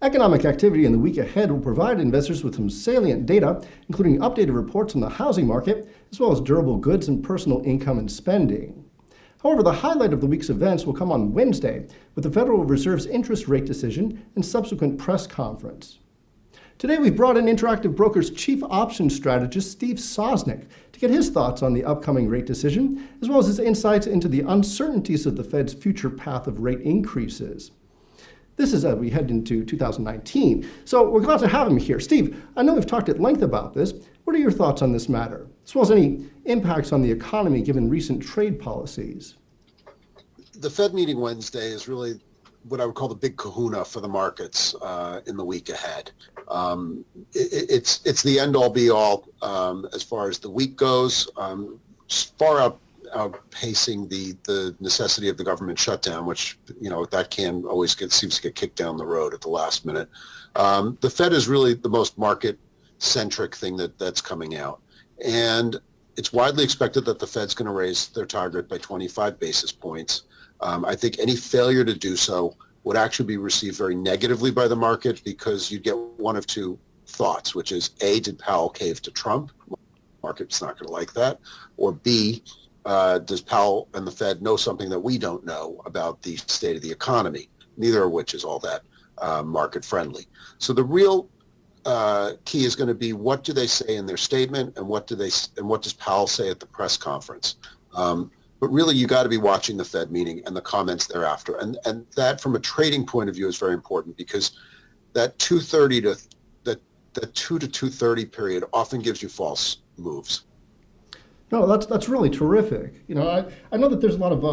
Economic activity in the week ahead will provide investors with some salient data, including updated reports on the housing market, as well as durable goods and personal income and spending. However, the highlight of the week's events will come on Wednesday with the Federal Reserve's interest rate decision and subsequent press conference. Today, we've brought in Interactive Brokers Chief Options Strategist Steve Sosnick to get his thoughts on the upcoming rate decision, as well as his insights into the uncertainties of the Fed's future path of rate increases. This is as we head into 2019, so we're glad to have him here. Steve, I know we've talked at length about this. What are your thoughts on this matter, as well as any impacts on the economy given recent trade policies? The Fed meeting Wednesday is really what I would call the big kahuna for the markets in the week ahead. It's the end-all be-all as far as the week goes, far outpacing the necessity of the government shutdown, which that can always seems to get kicked down the road at the last minute. The Fed is really the most market-centric thing that's coming out, and it's widely expected that the Fed's going to raise their target by 25 basis points. I think any failure to do so would actually be received very negatively by the market because you get one of two thoughts, which is A, did Powell cave to Trump? The market's not going to like that. Or B, does Powell and the Fed know something that we don't know about the state of the economy? Neither of which is all that market friendly. So the real key is going to be what do they say in their statement and what does Powell say at the press conference? But really, you got to be watching the Fed meeting and the comments thereafter. And that, from a trading point of view, is very important because that 2:30 to the 2 to 2:30 period often gives you false moves. No, that's really terrific. I know that there's a lot of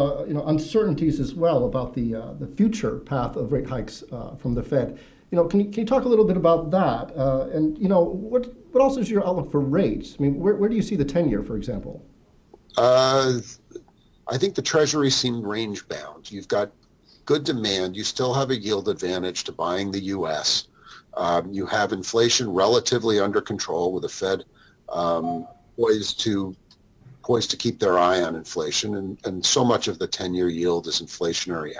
uncertainties as well about the future path of rate hikes from the Fed. Can you talk a little bit about that? And what else is your outlook for rates? I mean, where do you see the 10-year, for example? I think the Treasury seemed range bound. You've got good demand. You still have a yield advantage to buying the U.S. You have inflation relatively under control with the Fed poised to keep their eye on inflation. And so much of the 10-year yield is inflationary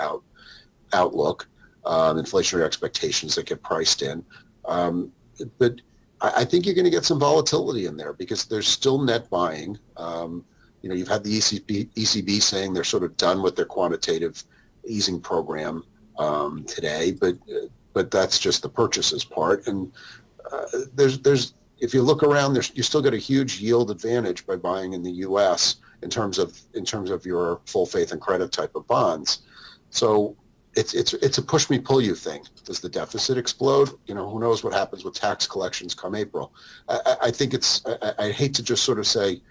outlook, inflationary expectations that get priced in. But I think you're going to get some volatility in there because there's still net buying. You've had the ECB saying they're sort of done with their quantitative easing program today, but that's just the purchases part. And there's if you look around, you still get a huge yield advantage by buying in the U.S. in terms of your full faith and credit type of bonds. So it's a push me pull you thing. Does the deficit explode? Who knows what happens with tax collections come April? I think I hate to just sort of say,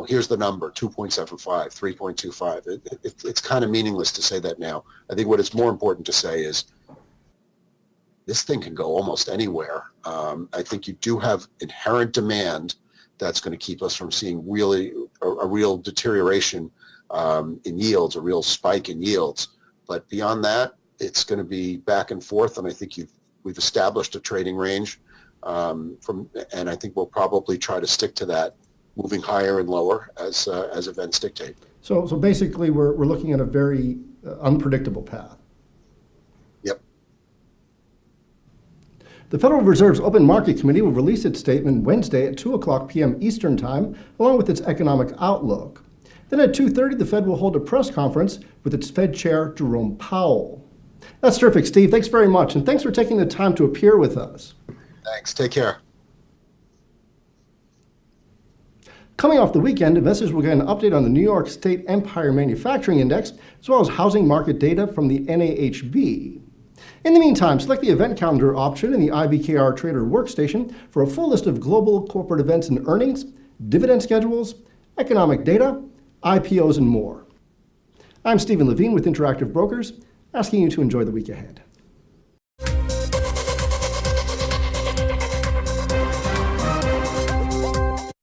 here's the number, 2.75, 3.25. It's kind of meaningless to say that now. I think what is more important to say is this thing can go almost anywhere. I think you do have inherent demand that's going to keep us from seeing really a real deterioration in yields, a real spike in yields. But beyond that, it's going to be back and forth, and I think we've established a trading range, and I think we'll probably try to stick to that, moving higher and lower as events dictate. So basically, we're looking at a very unpredictable path. Yep. The Federal Reserve's Open Market Committee will release its statement Wednesday at 2:00 p.m. Eastern Time, along with its economic outlook. Then at 2:30, the Fed will hold a press conference with its Fed Chair, Jerome Powell. That's terrific, Steve. Thanks very much, and thanks for taking the time to appear with us. Thanks. Take care. Coming off the weekend, investors will get an update on the New York State Empire Manufacturing Index, as well as housing market data from the NAHB. In the meantime, select the event calendar option in the IBKR Trader workstation for a full list of global corporate events and earnings, dividend schedules, economic data, IPOs, and more. I'm Steven Levine with Interactive Brokers, asking you to enjoy the week ahead.